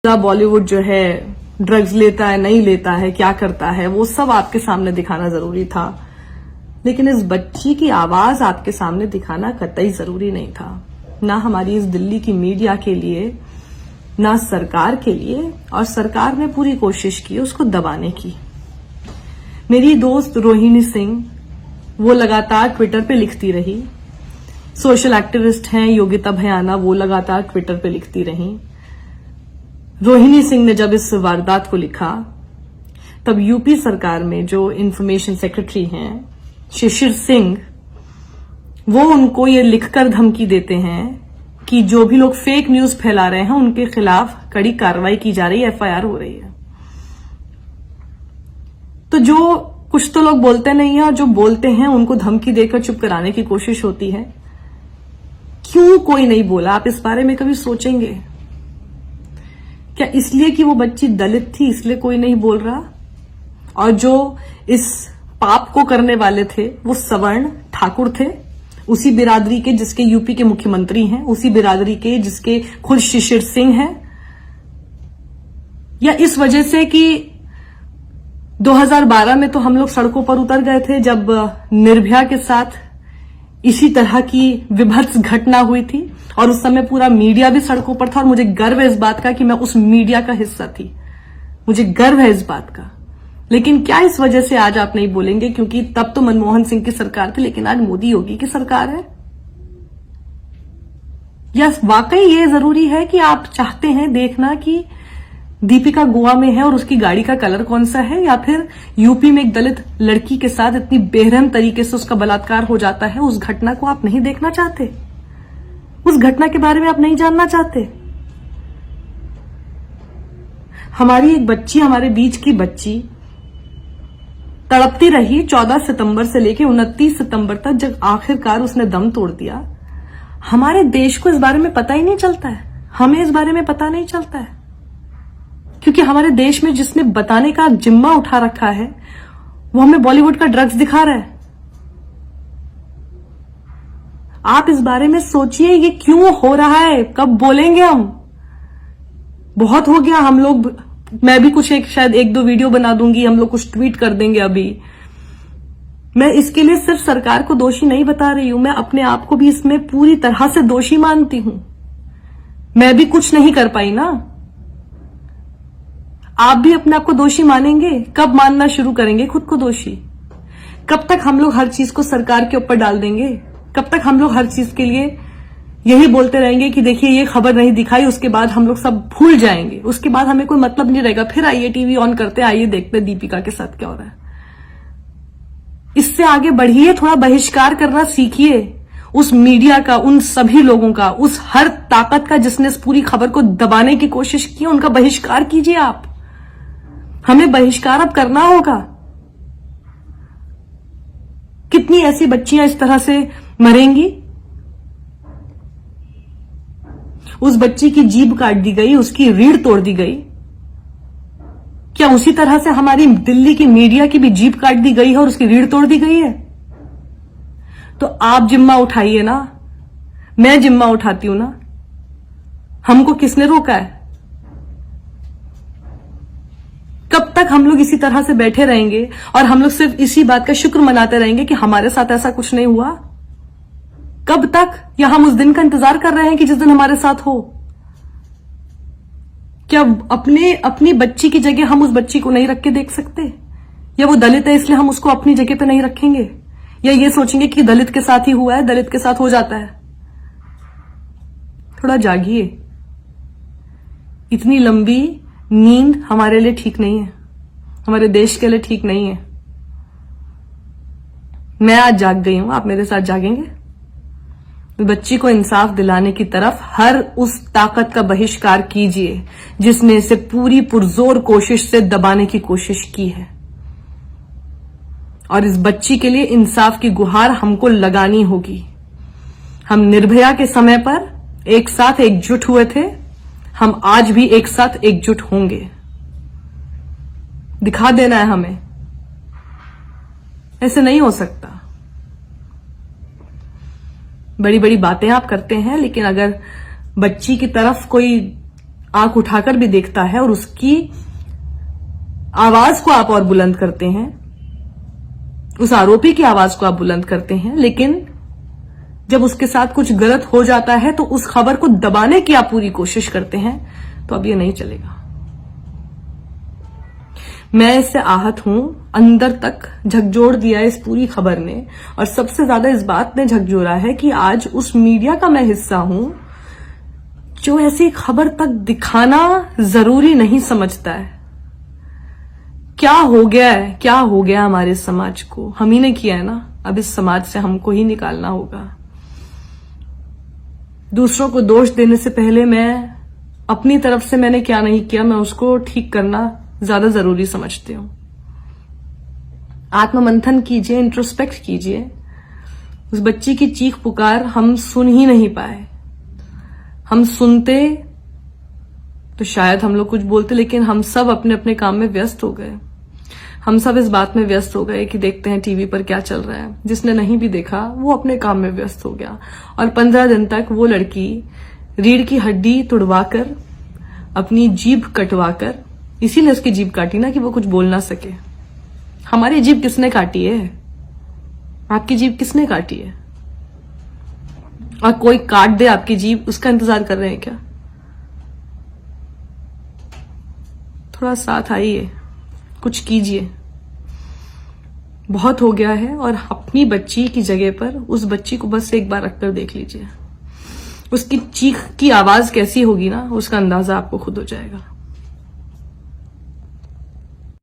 बॉलीवुड जो है ड्रग्स लेता है नहीं लेता है क्या करता है वो सब आपके सामने दिखाना जरूरी था, लेकिन इस बच्ची की आवाज आपके सामने दिखाना कतई जरूरी नहीं था। ना हमारी इस दिल्ली की मीडिया के लिए, ना सरकार के लिए, और सरकार ने पूरी कोशिश की उसको दबाने की। मेरी दोस्त रोहिणी सिंह वो लगातार ट्विटर पे लिखती रही, सोशल एक्टिविस्ट हैं योगिता भयाना, वो लगातार ट्विटर पे लिखती रही। रोहिणी सिंह ने जब इस वारदात को लिखा तब यूपी सरकार में जो इंफॉर्मेशन सेक्रेटरी हैं शिशिर सिंह, वो उनको ये लिखकर धमकी देते हैं कि जो भी लोग फेक न्यूज फैला रहे हैं उनके खिलाफ कड़ी कार्रवाई की जा रही है, एफआईआर हो रही है। तो जो कुछ तो लोग बोलते नहीं है और जो बोलते हैं उनको धमकी देकर चुप कराने की कोशिश होती है। क्यों कोई नहीं बोला? आप इस बारे में कभी सोचेंगे क्या? इसलिए कि वो बच्ची दलित थी इसलिए कोई नहीं बोल रहा? और जो इस पाप को करने वाले थे वो सवर्ण ठाकुर थे, उसी बिरादरी के जिसके यूपी के मुख्यमंत्री हैं, उसी बिरादरी के जिसके खुद शिशिर सिंह हैं? या इस वजह से कि 2012 में तो हम लोग सड़कों पर उतर गए थे जब निर्भया के साथ इसी तरह की विभत्स घटना हुई थी, और उस समय पूरा मीडिया भी सड़कों पर था, और मुझे गर्व है इस बात का कि मैं उस मीडिया का हिस्सा थी, मुझे गर्व है इस बात का। लेकिन क्या इस वजह से आज आप नहीं बोलेंगे क्योंकि तब तो मनमोहन सिंह की सरकार थी, लेकिन आज मोदी योगी की सरकार है? या वाकई ये जरूरी है कि आप चाहते हैं देखना कि दीपिका गोवा में है और उसकी गाड़ी का कलर कौन सा है, या फिर यूपी में एक दलित लड़की के साथ इतनी बेरहम तरीके से उसका बलात्कार हो जाता है, उस घटना को आप नहीं देखना चाहते? उस घटना के बारे में आप नहीं जानना चाहते? हमारी एक बच्ची, हमारे बीच की बच्ची तड़पती रही 14 सितंबर से लेकर 29 सितंबर तक, जब आखिरकार उसने दम तोड़ दिया। हमारे देश को इस बारे में पता ही नहीं चलता है, हमें इस बारे में पता नहीं चलता है, क्योंकि हमारे देश में जिसने बताने का जिम्मा उठा रखा है वो हमें बॉलीवुड का ड्रग्स दिखा रहा है। आप इस बारे में सोचिए ये क्यों हो रहा है? कब बोलेंगे हम? बहुत हो गया। हम लोग, मैं भी कुछ शायद एक दो वीडियो बना दूंगी, हम लोग कुछ ट्वीट कर देंगे। अभी मैं इसके लिए सिर्फ सरकार को दोषी नहीं बता रही हूं, मैं अपने आप को भी इसमें पूरी तरह से दोषी मानती हूं। मैं भी कुछ नहीं कर पाई ना। आप भी अपने आप को दोषी मानेंगे? कब मानना शुरू करेंगे खुद को दोषी? कब तक हम लोग हर चीज को सरकार के ऊपर डाल देंगे? कब तक हम लोग हर चीज के लिए यही बोलते रहेंगे कि देखिए ये खबर नहीं दिखाई, उसके बाद हम लोग सब भूल जाएंगे, उसके बाद हमें कोई मतलब नहीं रहेगा, फिर आइए टीवी ऑन करते, आइए देखते दीपिका के साथ क्या हो रहा है। इससे आगे बढ़िए, थोड़ा बहिष्कार करना सीखिए उस मीडिया का, उन सभी लोगों का, उस हर ताकत का जिसने इस पूरी खबर को दबाने की कोशिश की, उनका बहिष्कार कीजिए आप। हमें बहिष्कार अब करना होगा। कितनी ऐसी बच्चियां इस तरह से मरेंगी? उस बच्ची की जीभ काट दी गई, उसकी रीढ़ तोड़ दी गई। क्या उसी तरह से हमारी दिल्ली की मीडिया की भी जीभ काट दी गई है और उसकी रीढ़ तोड़ दी गई है? तो आप जिम्मा उठाइए ना, मैं जिम्मा उठाती हूं ना। हमको किसने रोका है? कब तक हम लोग इसी तरह से बैठे रहेंगे और हम लोग सिर्फ इसी बात का शुक्र मनाते रहेंगे कि हमारे साथ ऐसा कुछ नहीं हुआ? कब तक? या हम उस दिन का इंतजार कर रहे हैं कि जिस दिन हमारे साथ हो? क्या अपनी बच्ची की जगह हम उस बच्ची को नहीं रख के देख सकते? या वो दलित है इसलिए हम उसको अपनी जगह पे नहीं रखेंगे? या ये सोचेंगे कि दलित के साथ ही हुआ है, दलित के साथ हो जाता है? थोड़ा जागिए। इतनी लंबी नींद हमारे लिए ठीक नहीं है, हमारे देश के लिए ठीक नहीं है। मैं आज जाग गई हूं, आप मेरे साथ जागेंगे? बच्ची को इंसाफ दिलाने की तरफ हर उस ताकत का बहिष्कार कीजिए जिसने इसे पूरी पुरजोर कोशिश से दबाने की कोशिश की है। और इस बच्ची के लिए इंसाफ की गुहार हमको लगानी होगी। हम निर्भया के समय पर एक साथ एकजुट हुए थे, हम आज भी एक साथ एकजुट होंगे। दिखा देना है हमें, ऐसे नहीं हो सकता। बड़ी बड़ी बातें आप करते हैं, लेकिन अगर बच्ची की तरफ कोई आंख उठाकर भी देखता है और उसकी आवाज को आप और बुलंद करते हैं, उस आरोपी की आवाज को आप बुलंद करते हैं, लेकिन जब उसके साथ कुछ गलत हो जाता है तो उस खबर को दबाने की आप पूरी कोशिश करते हैं, तो अब ये नहीं चलेगा। मैं इससे आहत हूं, अंदर तक झकझोर दिया इस पूरी खबर ने, और सबसे ज्यादा इस बात ने झकझोरा है कि आज उस मीडिया का मैं हिस्सा हूं जो ऐसी खबर तक दिखाना जरूरी नहीं समझता है। क्या हो गया है, क्या हो गया हमारे समाज को? हम ही ने किया है ना, अब इस समाज से हमको ही निकालना होगा। दूसरों को दोष देने से पहले मैं अपनी तरफ से मैंने क्या नहीं किया, मैं उसको ठीक करना ज्यादा जरूरी समझती हूं। आत्ममंथन कीजिए, इंट्रोस्पेक्ट कीजिए। उस बच्ची की चीख पुकार हम सुन ही नहीं पाए। हम सुनते तो शायद हम लोग कुछ बोलते, लेकिन हम सब अपने अपने काम में व्यस्त हो गए। हम सब इस बात में व्यस्त हो गए कि देखते हैं टीवी पर क्या चल रहा है। जिसने नहीं भी देखा वो अपने काम में व्यस्त हो गया, और 15 दिन तक वो लड़की रीढ़ की हड्डी तुड़वाकर, अपनी जीभ कटवाकर, इसीलिए उसकी जीभ काटी ना कि वो कुछ बोल ना सके। हमारी जीभ किसने काटी है? आपकी जीभ किसने काटी है? और कोई काट दे आपकी जीभ, उसका इंतजार कर रहे हैं क्या? थोड़ा साथ आइए, कुछ कीजिए। बहुत हो गया है, और अपनी बच्ची की जगह पर उस बच्ची को बस एक बार रखकर देख लीजिए। उसकी चीख की आवाज कैसी होगी ना, उसका अंदाजा आपको खुद हो जाएगा।